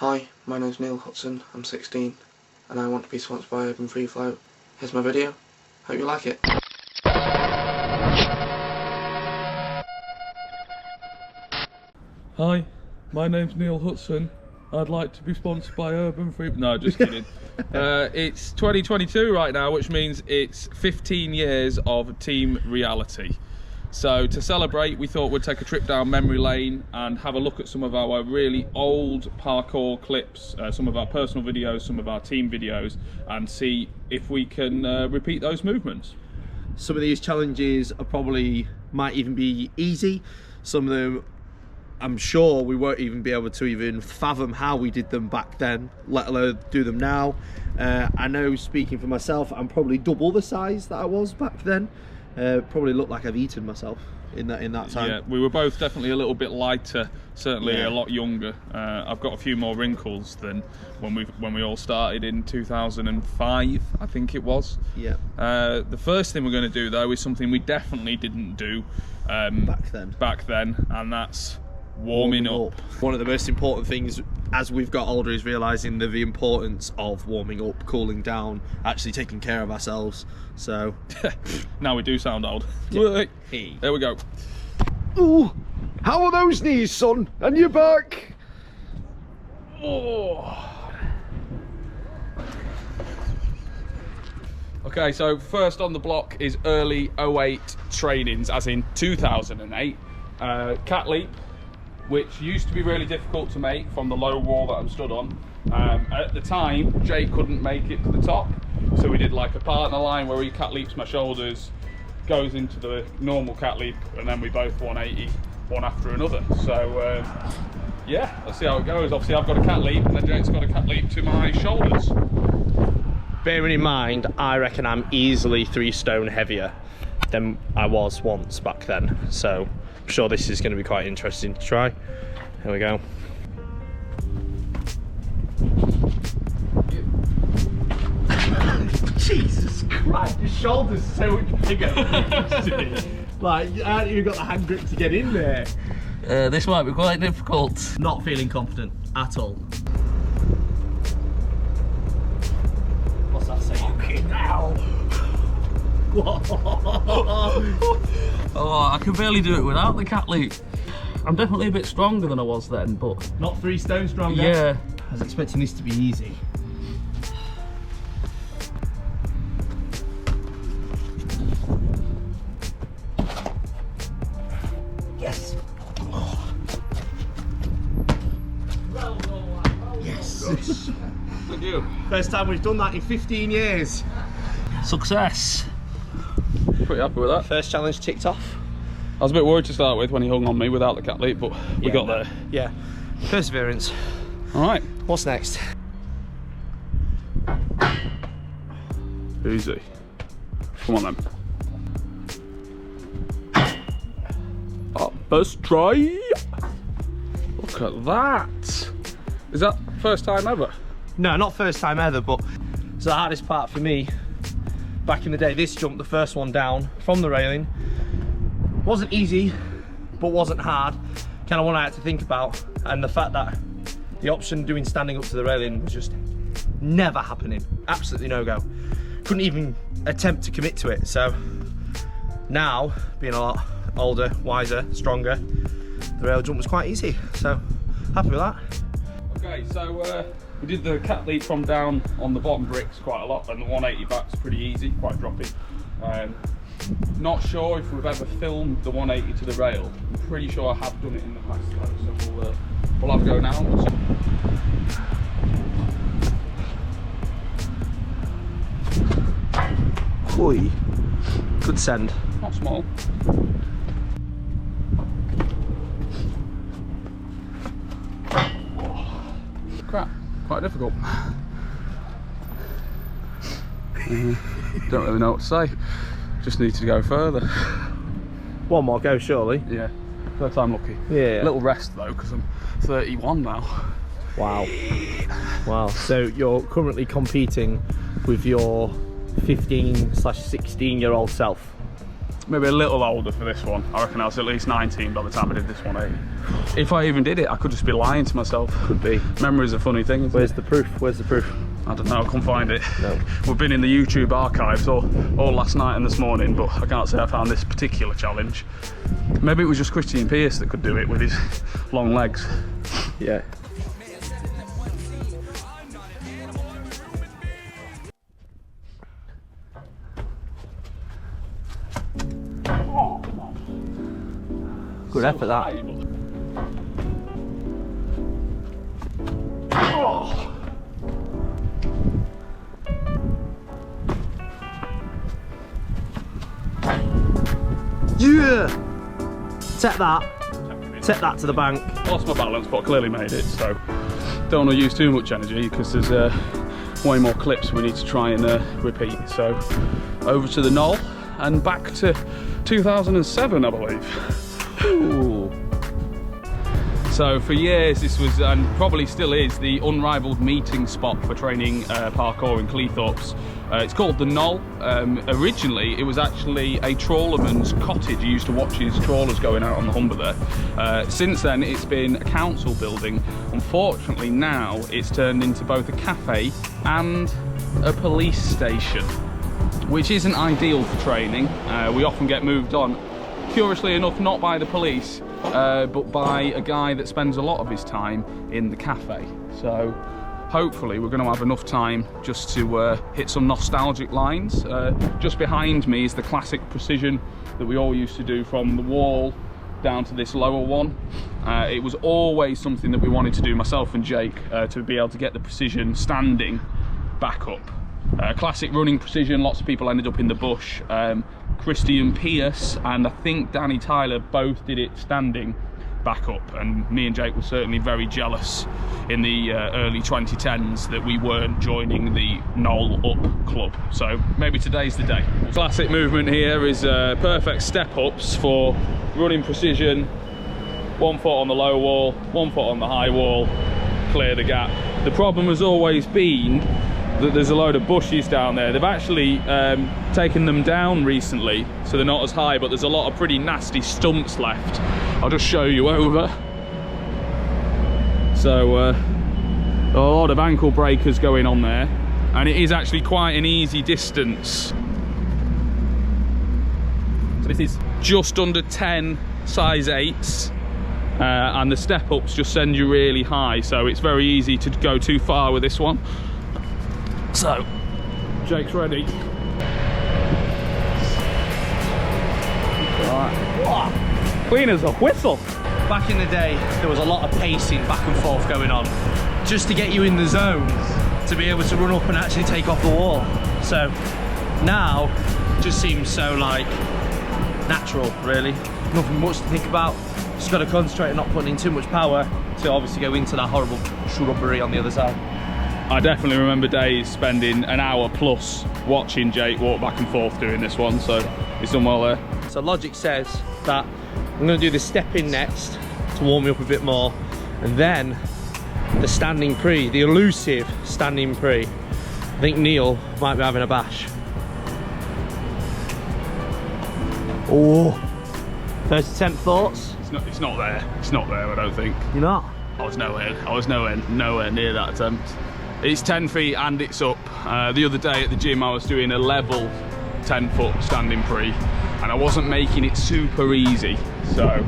Hi, my name's Neil Hutson, I'm 16, and I want to be sponsored by Urban Free Float. Here's my video, hope you like it. Hi, my name's Neil Hutson. I'd like to be sponsored by Urban Free... No, just kidding. It's 2022 right now, which means it's 15 years of team reality. So to celebrate, we thought we'd take a trip down memory lane and have a look at some of our really old parkour clips, some of our personal videos, some of our team videos, and see if we can repeat those movements. Some of these challenges might even be easy. Some of them, I'm sure we won't even be able to even fathom how we did them back then, let alone do them now. I know, speaking for myself, I'm probably double the size that I was back then. Probably look like I've eaten myself in that time. Yeah, we were both definitely a little bit lighter, certainly a lot younger. I've got a few more wrinkles than when we all started in 2005, I think it was. Yeah. The first thing we're going to do though is something we definitely didn't do back then, and that's warming up. One of the most important things as we've got older is realising the importance of warming up, cooling down, actually taking care of ourselves. So now we do sound old. Yeah. Hey. There we go. Ooh, how are those knees, son? And your back? Oh. Okay, so first on the block is early 08 trainings, as in 2008. Cat leap, which used to be really difficult to make from the low wall that I'm stood on. At the time, Jay couldn't make it to the top, so we did like a partner line where he cat leaps my shoulders, goes into the normal cat leap, and then we both 180 one after another. So yeah, let's see how it goes. Obviously I've got a cat leap, and then Jay's got a cat leap to my shoulders. bearing in mind, I reckon I'm easily 3 stone heavier than I was once back then. So I'm sure this is going to be quite interesting to try. Here we go. Jesus Christ, your shoulders are so much bigger. Like, you haven't even got the hand grip to get in there. This might be quite difficult. Not feeling confident at all. What's that saying? Fucking hell. Oh, I can barely do it without the cat leap. I'm definitely a bit stronger than I was then, but... Not 3 stone stronger? Yeah. I was expecting this to be easy. Yes. Oh. Yes. Thank you. First time we've done that in 15 years. Success. Pretty happy with that. First challenge ticked off. I was a bit worried to start with when he hung on me without the cat leap, but we got there. Yeah. Perseverance. All right. What's next? Easy. Come on then. First try. Look at that. Is that first time ever? No, not first time ever, but it's the hardest part for me. Back in the day, this jump, the first one down from the railing, wasn't easy, but wasn't hard. Kind of one I had to think about, and the fact that the option doing standing up to the railing was just never happening. Absolutely no go. Couldn't even attempt to commit to it. So now, being a lot older, wiser, stronger, the rail jump was quite easy. So happy with that. Okay, so we did the cat leap from down on the bottom bricks quite a lot, and the 180 back's pretty easy, quite dropping. Not sure if we've ever filmed the 180 to the rail. I'm pretty sure I have done it in the past though, so we'll have a go now. Oi. Good send. Not small. Crap, quite difficult. Don't really know what to say. Just need to go further. One more go, surely. Yeah, third time lucky. Yeah. A little rest though, because I'm 31 now. Wow. Wow. So you're currently competing with your 15/16-year-old self. maybe a little older for this one. I reckon I was at least 19 by the time I did this one, eh? If I even did it, I could just be lying to myself. Could be. Memory's a funny thing, isn't Where's it? the proof? Where's the proof? I don't know, I couldn't find it. No. We've been in the YouTube archives all last night and this morning, but I can't say I found this particular challenge. Maybe it was just Christian Pierce that could do it with his long legs. Yeah. Good effort, that. Oh. Yeah! Set that to the bank. Lost my balance, but I clearly made it, so don't want to use too much energy because there's way more clips we need to try and repeat. So over to the knoll and back to 2007, I believe. Ooh. So for years this was, and probably still is, the unrivaled meeting spot for training parkour in Cleethorpes. It's called the Knoll. Originally it was actually a trawlerman's cottage. You used to watch his trawlers going out on the Humber there. Since then it's been a council building. Unfortunately now it's turned into both a cafe and a police station, which isn't ideal for training. We often get moved on, curiously enough, not by the police, but by a guy that spends a lot of his time in the cafe. So hopefully we're going to have enough time just to hit some nostalgic lines. Just behind me is the classic precision that we all used to do from the wall down to this lower one. It was always something that we wanted to do, myself and Jake, to be able to get the precision standing back up. Classic running precision, lots of people ended up in the bush. Christian Pierce and I think Danny Tyler both did it standing back up, and me and Jake were certainly very jealous in the early 2010s that we weren't joining the Knoll Up club. So maybe today's the day. Classic movement here is perfect step ups for running precision. 1 foot on the low wall, 1 foot on the high wall, clear the gap. The problem has always been that there's a load of bushes down there. They've actually taken them down recently, so they're not as high, but there's a lot of pretty nasty stumps left. I'll just show you over. So a lot of ankle breakers going on there, and it is actually quite an easy distance. So this is just under 10 size 8s, and the step ups just send you really high, so it's very easy to go too far with this one. So, Jake's ready. Right. Clean as a whistle. Back in the day, there was a lot of pacing back and forth going on, just to get you in the zone, to be able to run up and actually take off the wall. So, now, it just seems so, like, natural, really. Nothing much to think about. Just got to concentrate on not putting in too much power to obviously go into that horrible shrubbery on the other side. I definitely remember days spending an hour plus watching Jake walk back and forth doing this one, so he's done well there. So logic says that I'm going to do the step in next to warm me up a bit more, and then the standing pre, the elusive standing pre. I think Neil might be having a bash. Oh, first attempt thoughts? It's not there. It's not there, I don't think. You're not? I was nowhere near that attempt. It's 10 feet and it's up. The other day at the gym I was doing a level 10 foot standing pre, and I wasn't making it super easy, so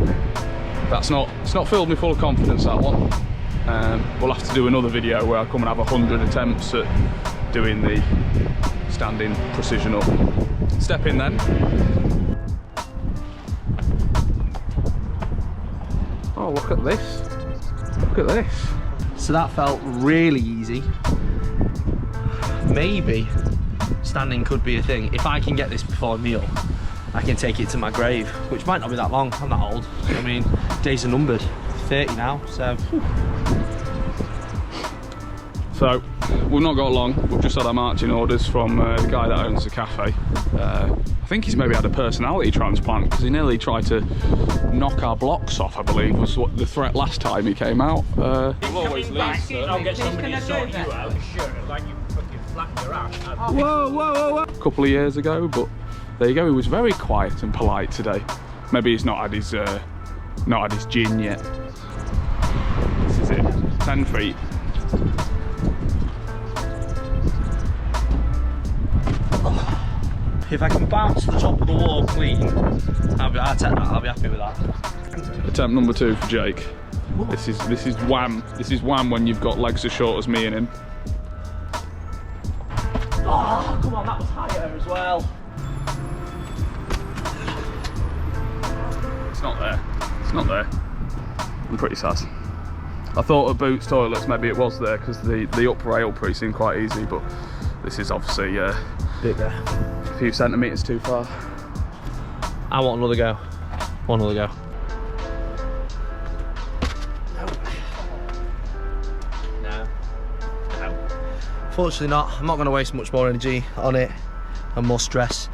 it's not filled me full of confidence, that one. We'll have to do another video where I come and have 100 attempts at doing the standing precision up. Step in then. Oh, look at this. Look at this. So that felt really easy. Maybe standing could be a thing. If I can get this before Neil, I can take it to my grave, which might not be that long. I'm not old. I mean, days are numbered. 30 now, so. So, we've not got long. We've just had our marching orders from the guy that owns the cafe. I think he's maybe had a personality transplant, because he nearly tried to knock our blocks off, I believe, was what the threat last time he came out. We'll always leave, so. I'll get somebody to sort you out, sure, like you fucking flapped your ass. Whoa. A couple of years ago, but there you go. He was very quiet and polite today. Maybe he's not had his gin yet. This is it. 10 feet. If I can bounce the top of the wall clean, I'll take that. I'll be happy with that. Attempt number 2 for Jake. This is wham. This is wham when you've got legs as short as me and him. Oh, come on, that was higher as well. It's not there. It's not there. I'm pretty sad. I thought at Boots Toilets maybe it was there because the up rail pre seemed quite easy, but this is obviously bigger. A few centimetres too far. I want another go. One other go. No. Fortunately not. I'm not going to waste much more energy on it and more stress.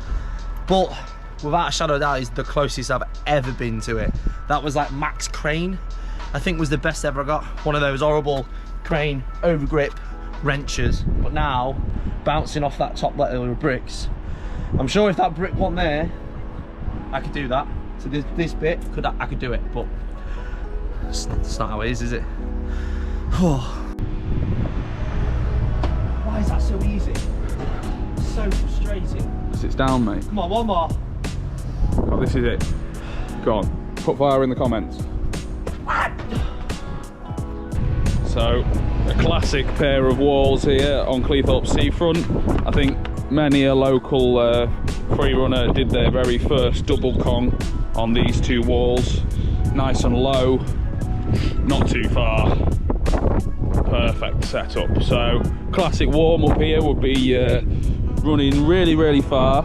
But without a shadow of doubt, it's the closest I've ever been to it. That was like max crane. I think was the best ever I got. One of those horrible crane over grip wrenches. But now, bouncing off that top layer of bricks, I'm sure if that brick wasn't there, I could do that. So this bit, I could do it, but it's not how it is it? Why is that so easy? It's so frustrating. Sits down, mate. Come on, one more. Oh, this is it. Go on. Put fire in the comments. So, a classic pair of walls here on Cleethorpes seafront. I think many a local free runner did their very first double Kong on these 2 walls. Nice and low, not too far. Perfect setup. So, classic warm up here would be running really, really far,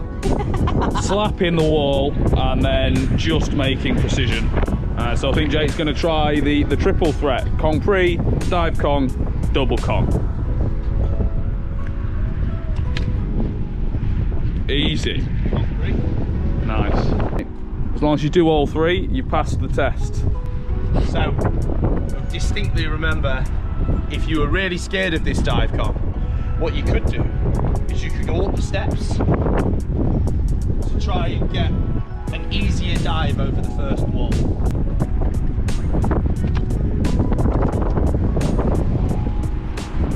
slapping the wall, and then just making precision. So I think Jake's going to try the triple threat: Kong pre, dive Kong, double Kong. Easy. Nice. As long as you do all 3, you pass the test. So, distinctly remember, if you were really scared of this dive Kong, what you could do is you could go up the steps to try and get an easier dive over the first wall.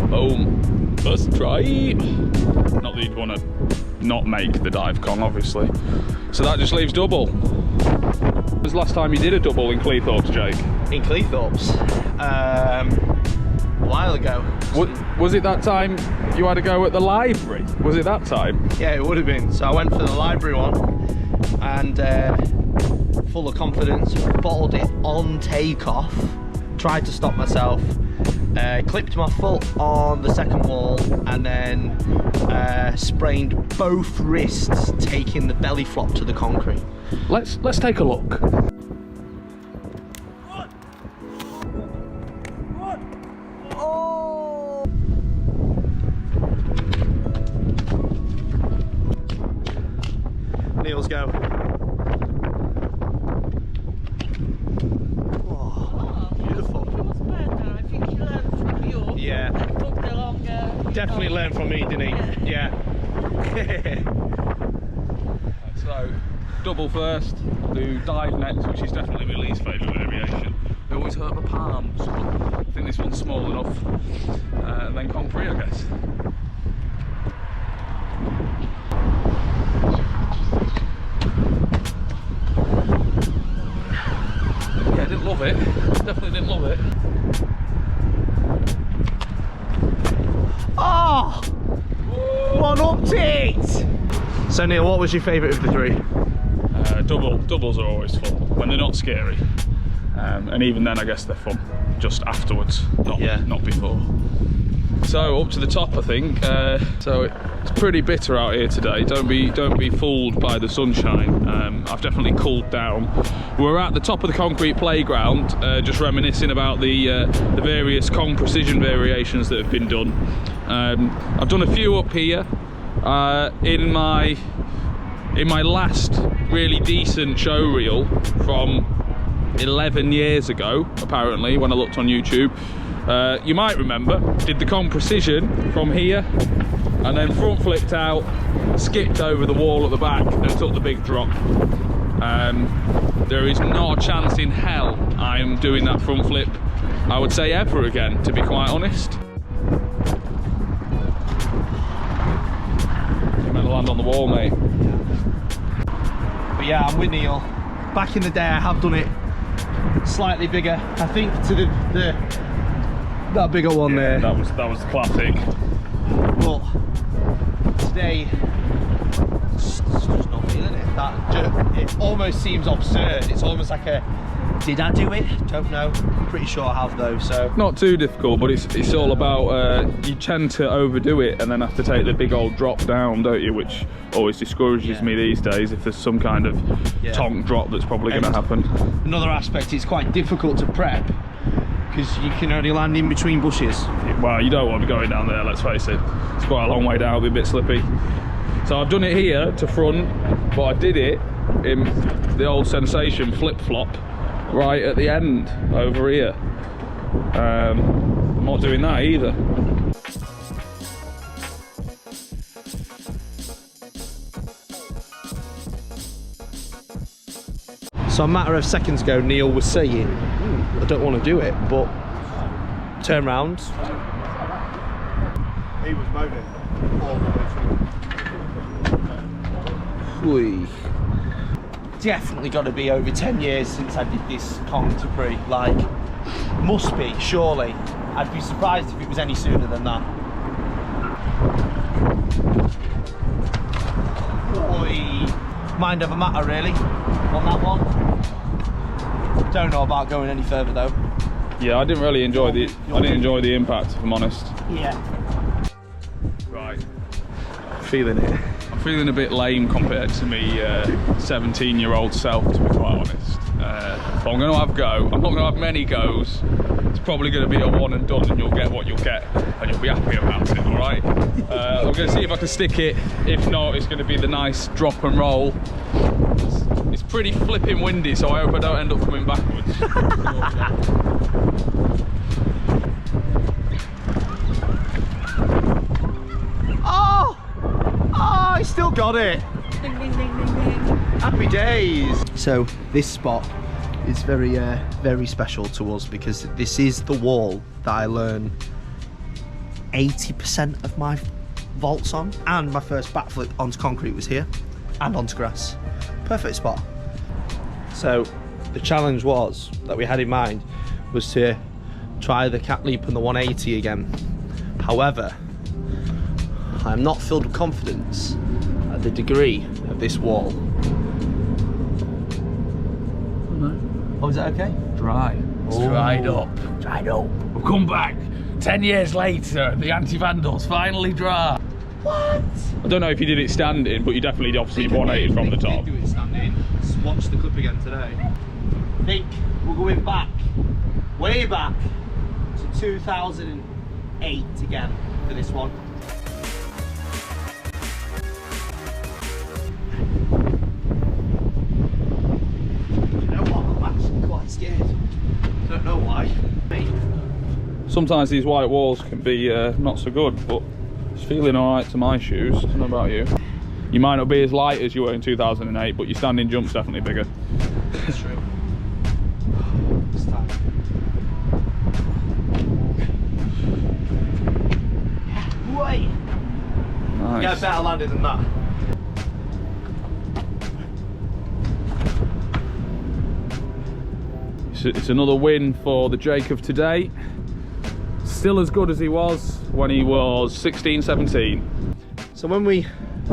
Boom. First try. Not that you'd want to not make the dive Kong, obviously. So that just leaves double. When was the last time you did a double in Cleethorpes, Jake? In Cleethorpes? A while ago. Was it that time you had a go at the library? Was it that time? Yeah, it would have been. So I went for the library one and full of confidence, bottled it on takeoff, tried to stop myself, clipped my foot on the second wall, and then sprained both wrists taking the belly flop to the concrete. Let's take a look. Neil's go. Oh, beautiful. I think you learned from you. Yeah. Took the longer. Definitely learned from me, didn't he? Yeah. So, double first, do dive next, which is definitely my least favourite variation. They always hurt my palms, but I think this one's small enough. And then Kong free, I guess. Yeah, I didn't love it. Definitely didn't love it. Oh! One up it! So Neil, what was your favourite of the 3? Doubles are always fun when they're not scary, and even then I guess they're fun just afterwards, not before. So up to the top, I think. So it's pretty bitter out here today. Don't be fooled by the sunshine. I've definitely cooled down. We're at the top of the concrete playground, just reminiscing about the various Kong precision variations that have been done. I've done a few up here. In my last really decent show reel from 11 years ago, apparently, when I looked on YouTube, you might remember, did the Kong precision from here and then front flipped out, skipped over the wall at the back and took the big drop. There is not a chance in hell I am doing that front flip, I would say, ever again, to be quite honest. You're meant to land on the wall, mate. But yeah, I'm with Neil. Back in the day I have done it slightly bigger. I think to that bigger one there. That was the classic. But today, it's just not feeling it. It almost seems absurd. It's almost like a, did I do it? Don't know. Pretty sure I have though. So not too difficult, but it's all about you tend to overdo it and then have to take the big old drop down, don't you? Which always discourages me these days. If there's some kind of tonk drop that's probably going to happen. Another aspect, it's quite difficult to prep because you can only land in between bushes. Well, you don't want to be going down there, let's face it. It's quite a long way down, it'll be a bit slippy. So I've done it here to front, but I did it in the old sensation flip-flop right at the end over here. I'm not doing that either. So a matter of seconds ago, Neil was saying, I don't want to do it, but turn round. He was moaning all the way through. Definitely got to be over 10 years since I did this contemporary. Like, must be, surely. I'd be surprised if it was any sooner than that. Boy, mind over matter, really, on that one. Don't know about going any further though. Yeah, I didn't really enjoy the impact, if I'm honest. Yeah. Right. Feeling it. I'm feeling a bit lame compared to me 17-year-old self, to be quite honest. But I'm going to have a go. I'm not going to have many goes. It's probably going to be a one and done, and you'll get what you'll get, and you'll be happy about it, all right? I'm going to see if I can stick it. If not, it's going to be the nice drop and roll. It's pretty flipping windy, so I hope I don't end up coming backwards. I still got it. Ding, ding, ding, ding, ding. Happy days. So this spot is very very special to us because this is the wall that I learn 80% of my vaults on, and my first backflip onto concrete was here and onto grass. Perfect spot. So the challenge was that we had in mind was to try the cat leap and the 180 again. However, I'm not filled with confidence at the degree of this wall. No. Oh, is that okay? Dry. It's dried up. Dried up. We've come back 10 years later. The anti-vandal's finally dry. What? I don't know if you did it standing, but you definitely obviously 180 from the top. Do it standing. Just watch the clip again today. I think we're going back, way back to 2008 again for this one. Scared. Don't know why. Sometimes these white walls can be not so good, but it's feeling alright to my shoes. I don't know about you. You might not be as light as you were in 2008, but your standing jump's definitely bigger. That's true. This time. Wait. Nice. Get a better landing than that. It's another win for the Jake of today. Still as good as he was when he was 16, 17. So when we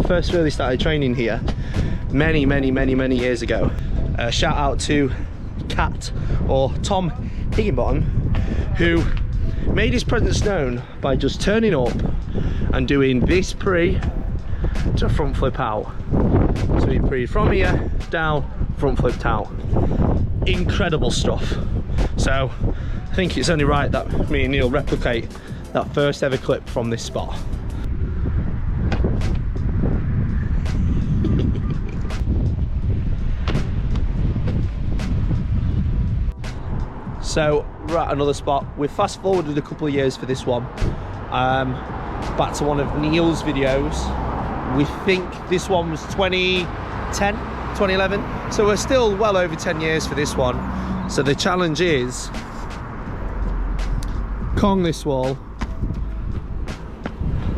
first really started training here, many years ago, shout out to Cat, or Tom Higginbottom, who made his presence known by just turning up and doing this pre to front flip out. So he pre from here, down, front flipped out. Incredible stuff. So I think it's only right that me and Neil replicate that first ever clip from this spot. So we're at another spot. We've fast forwarded a couple of years for this one. back to one of Neil's videos. We think this one was 2010, 2011. So we're still well over 10 years for this one. So the challenge is Kong this wall,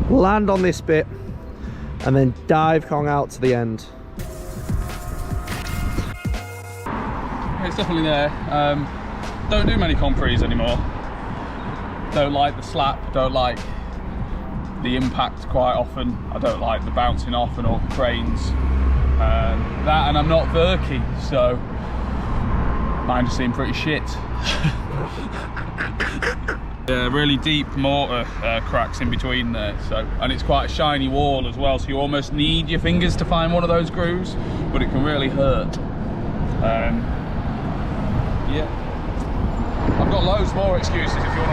land on this bit, and then dive Kong out to the end. It's definitely there. Don't do many comprees anymore. Don't like the slap, don't like the impact quite often. I don't like the bouncing off and all the cranes. That, and I'm not Verky, so mine just seem pretty shit. Yeah, really deep mortar cracks in between there, so, and it's quite a shiny wall as well, so you almost need your fingers to find one of those grooves, but it can really hurt. Yeah, I've got loads more excuses if you want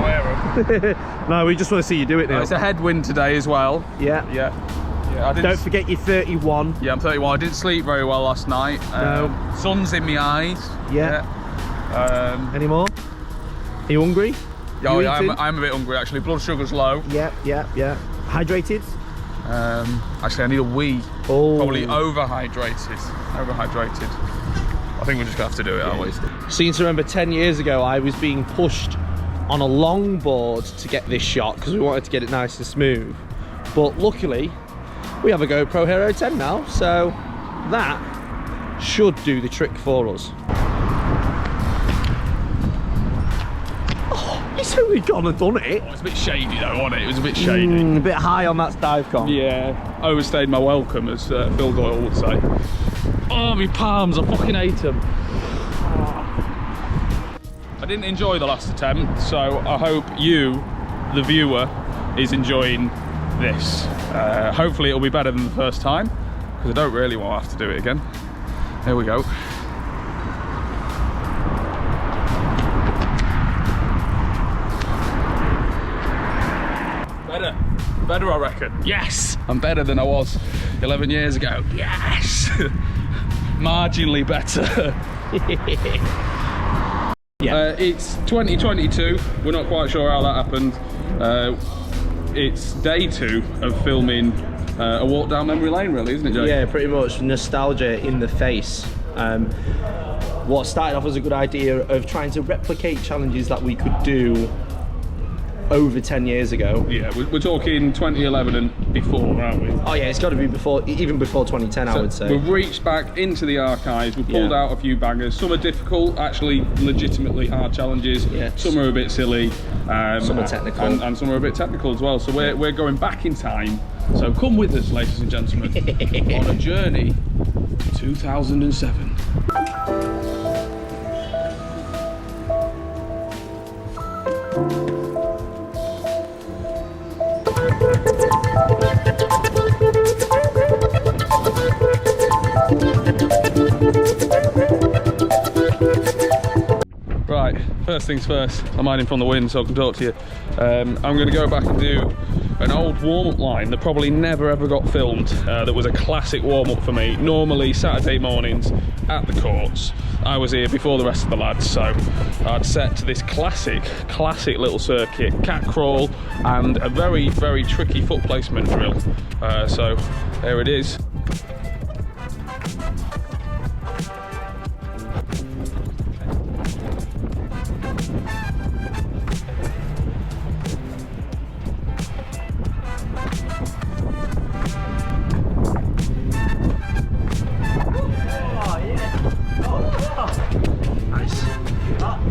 to hear them. No, we just want to see you do it now. It's a headwind today as well. Yeah. I didn't. Don't forget you're 31. Yeah, I'm 31. I didn't sleep very well last night. No. Sun's in my eyes. Yeah. Any more? Are you hungry? Oh, yeah, I'm a bit hungry actually. Blood sugar's low. Yeah. Hydrated? Actually, I need a wee. Oh. Probably overhydrated. I think we're just gonna have to do it, aren't we? Seem to remember 10 years ago I was being pushed on a longboard to get this shot because we wanted to get it nice and smooth. But luckily, we have a GoPro Hero 10 now, so that should do the trick for us. Oh, it's only gone and done it. Oh, it's a bit shady though, wasn't it? It was a bit shady. A bit high on that dive con. Yeah, overstayed my welcome, as Phil Doyle would say. Oh, my palms, I fucking hate them. I didn't enjoy the last attempt, so I hope you, the viewer, is enjoying this. Hopefully it'll be better than the first time, because I don't really want to have to do it again. There we go. Better I reckon. Yes! I'm better than I was 11 years ago. Yes! Marginally better. Yeah. It's 2022. We're not quite sure how that happened. It's day 2 of filming a walk down memory lane, really, isn't it, Jake? Yeah, pretty much. Nostalgia in the face. What started off as a good idea of trying to replicate challenges that we could do over 10 years ago. Yeah, we're talking 2011 and before, aren't we? Oh yeah, it's got to be before, even before 2010, I would say. We've reached back into the archives, we've pulled out a few bangers. Some are difficult, actually legitimately hard challenges. Yeah. Some are a bit silly. Some are technical. And some are a bit technical as well. So we're going back in time. So come with us, ladies and gentlemen, on a journey to 2007. Right, first things first, I'm hiding from the wind so I can talk to you. I'm going to go back and do an old warm-up line that probably never ever got filmed, that was a classic warm-up for me. Normally Saturday mornings at the courts, I was here before the rest of the lads, so I'd set to this classic little circuit, cat crawl and a very tricky foot placement drill. So there it is.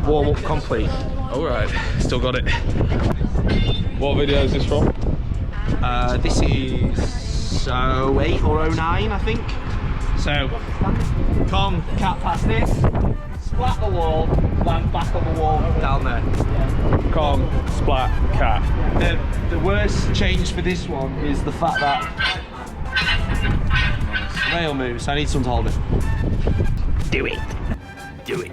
Warm-up complete. Alright, still got it. What video is this from? This is 08 or 09, I think. So, Kong, cat past this, splat the wall, land back on the wall, down there. Kong, splat, cat. The worst change for this one is the fact that rail moves, so I need someone to hold it. Do it. Do it.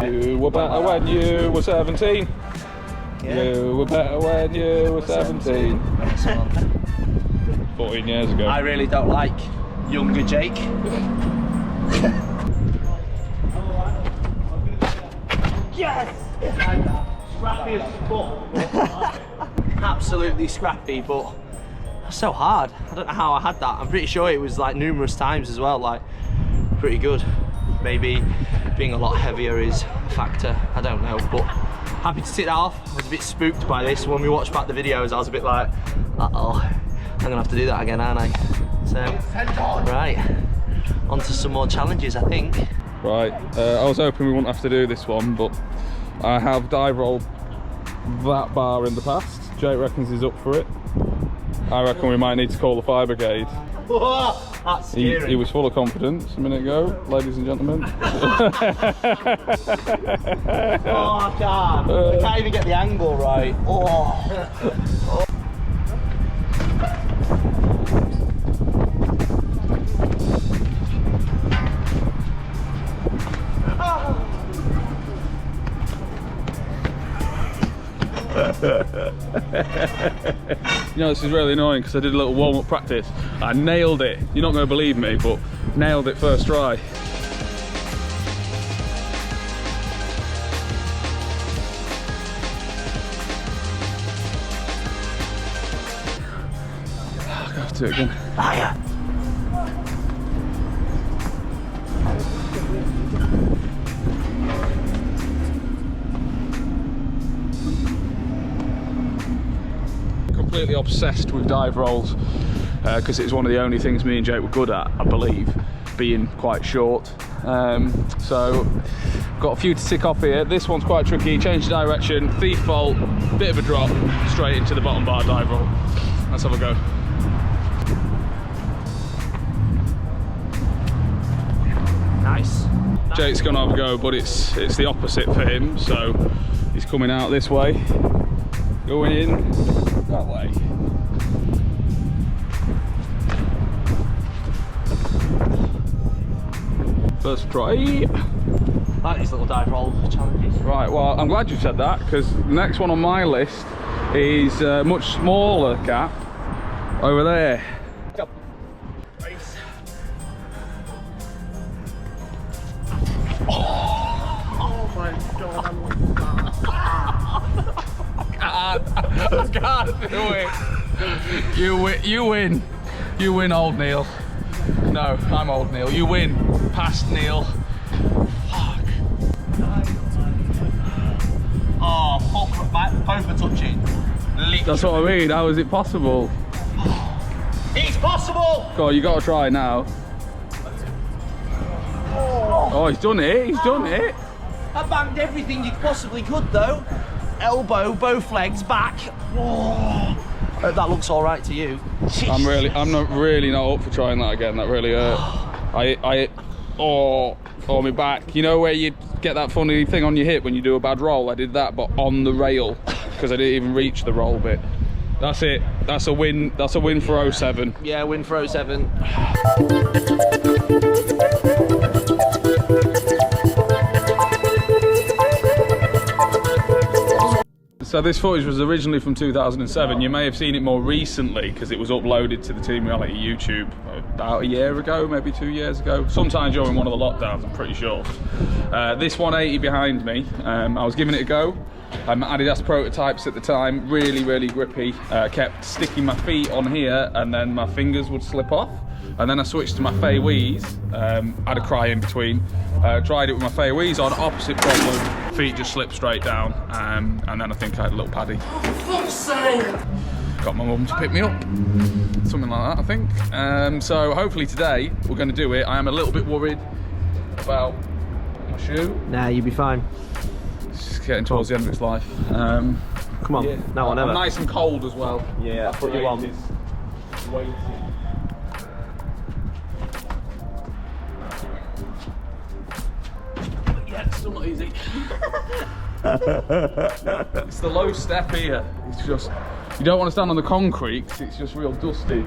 You were better when you were 17. Yeah. You were better when you were 17. 14 years ago. I really don't like younger Jake. Yes! Scrappy as fuck. Absolutely scrappy, but so hard. I don't know how I had that. I'm pretty sure it was like numerous times as well, like pretty good. Maybe being a lot heavier is a factor, I don't know, but happy to tick that off. I was a bit spooked by this. When we watched back the videos, I was a bit like, uh-oh, I'm gonna have to do that again, aren't I? So, right, on to some more challenges, I think. Right, I was hoping we wouldn't have to do this one, but I have dive rolled that bar in the past. Jake reckons he's up for it. I reckon we might need to call the fire brigade. That's scary. He was full of confidence a minute ago, ladies and gentlemen. Oh, I can't. I can't even get the angle right. Oh. You know, this is really annoying because I did a little warm-up practice. I nailed it. You're not going to believe me, but nailed it first try. I'm going to have to do it again. Higher. Completely obsessed with dive rolls because it's one of the only things me and Jake were good at, I believe, being quite short. So got a few to tick off here. This one's quite tricky. Change the direction, thief fault, bit of a drop, straight into the bottom bar dive roll. Let's have a go. Nice. Jake's gonna have a go, but it's the opposite for him. So he's coming out this way, going in that way. First try. Like these little dive roll challenges. Right, well, I'm glad you said that because the next one on my list is a much smaller cap over there. Oh my god. I can't do it. You win. You win, old Neil. No, I'm old Neil. You win. Past Neil. Fuck. Oh, both are touching. Literally. That's what I mean. How is it possible? It's possible! God, you got to try now. Oh, he's done it. He's done it. I banged everything you possibly could though. Elbow, both legs, back. Oh. Hope that looks all right to you. I'm not really not up for trying that again. That really hurt. Oh, my back. You know where you get that funny thing on your hip when you do a bad roll? I did that, but on the rail because I didn't even reach the roll bit. That's it. That's a win. That's a win for 07. Yeah, win for 07. So this footage was originally from 2007. You may have seen it more recently because it was uploaded to the Team Reality YouTube about a year ago, maybe 2 years ago. Sometime during one of the lockdowns, I'm pretty sure. This 180 behind me, I was giving it a go. Adidas prototypes at the time, really, really grippy. Kept sticking my feet on here and then my fingers would slip off. And then I switched to my Fei Wees, had a cry in between. Tried it with my Fei Wees on, opposite problem. Feet just slipped straight down, and then I think I had a little paddy. Oh, for fuck's sake! Got my mum to pick me up. Something like that, I think. So hopefully today we're going to do it. I am a little bit worried about my shoe. Nah, you'll be fine. It's just getting towards the end of its life. Come on, yeah. no one ever. I'm nice and cold as well. Yeah, that's what you want. Waiting. Yeah, it's still not easy. It's the low step here. It's just, you don't want to stand on the concrete because it's just real dusty.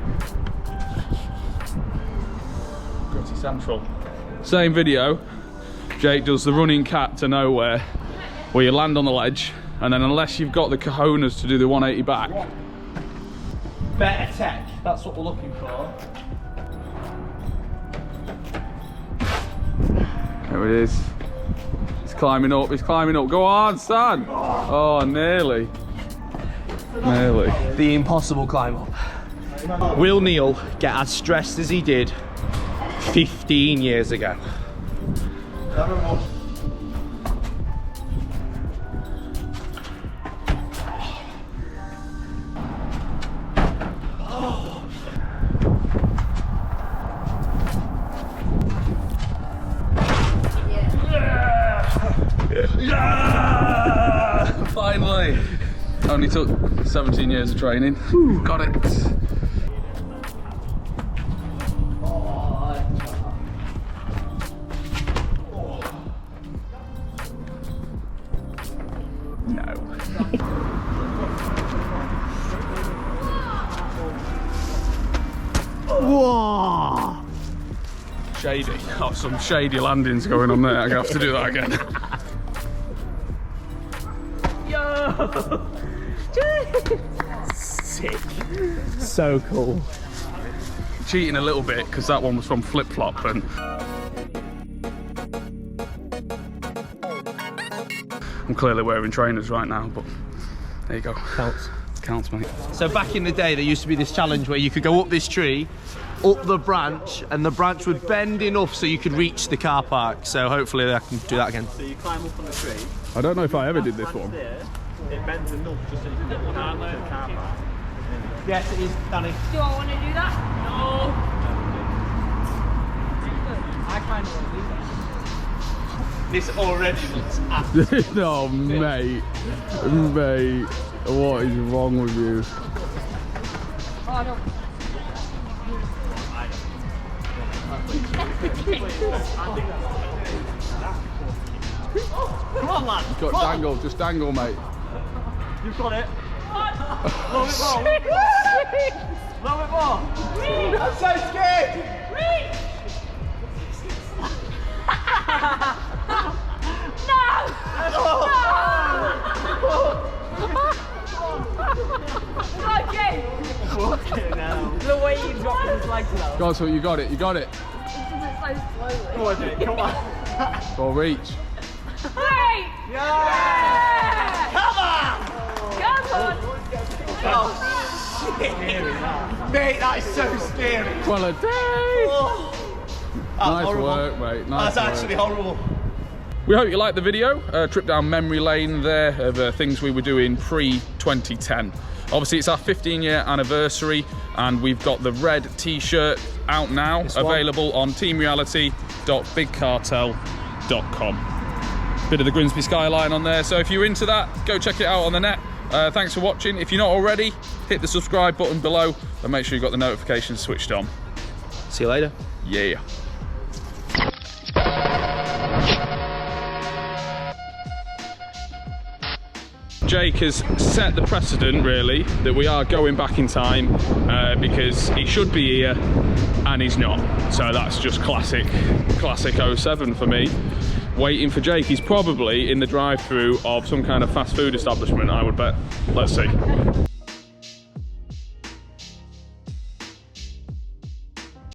Gritty Central. Same video, Jake does the running cat to nowhere, where you land on the ledge, and then unless you've got the cojones to do the 180 back. Better tech. That's what we're looking for. There it is. He's climbing up, he's climbing up. Go on, Stan! Oh, nearly. Nearly. The impossible climb up. Will Neil get as stressed as he did 15 years ago? Finally! Only took 17 years of training. Got it. No. Whoa! Shady. Oh, some shady landings going on there. I'm gonna have to do that again. Yo! Sick. So cool. Cheating a little bit because that one was from flip flop and I'm clearly wearing trainers right now, but there you go. Counts. Counts, mate. So back in the day, there used to be this challenge where you could go up this tree, up the branch, and the branch would bend enough so you could reach the car park. So hopefully I can do that again. So you climb up on the tree. I don't know if I ever did this one. There, it bends enough just so you can get one arm to the car park. Yes, it is, Danny. Do I want to do that? No. I kind of want to do that. This already looks No, mate. Mate, what is wrong with you? Oh, no. Come on, lad. Got dangle, just dangle, mate. You've got it. A little bit more. A little bit more. I'm so scared! The way you dropped his legs now. Go on, so you got it, you got it. Come on, Jake, come on. Go reach. Wait! Yeah! Come on! Oh, shit. Mate, that is so scary. Well a day. Nice horrible. work, mate. Nice That's actually horrible. We hope you liked the video. Trip down memory lane there of things we were doing pre-2010. Obviously, it's our 15-year anniversary, and we've got the red T-shirt out now, available on teamreality.bigcartel.com. Bit of the Grimsby skyline on there, so if you're into that, go check it out on the net. Thanks for watching. If you're not already, hit the subscribe button below and make sure you've got the notifications switched on. See you later. Yeah. Jake has set the precedent, really, that we are going back in time because he should be here and he's not. So that's just classic 07 for me. Waiting for Jake. He's probably in the drive-through of some kind of fast food establishment, I would bet. Let's see.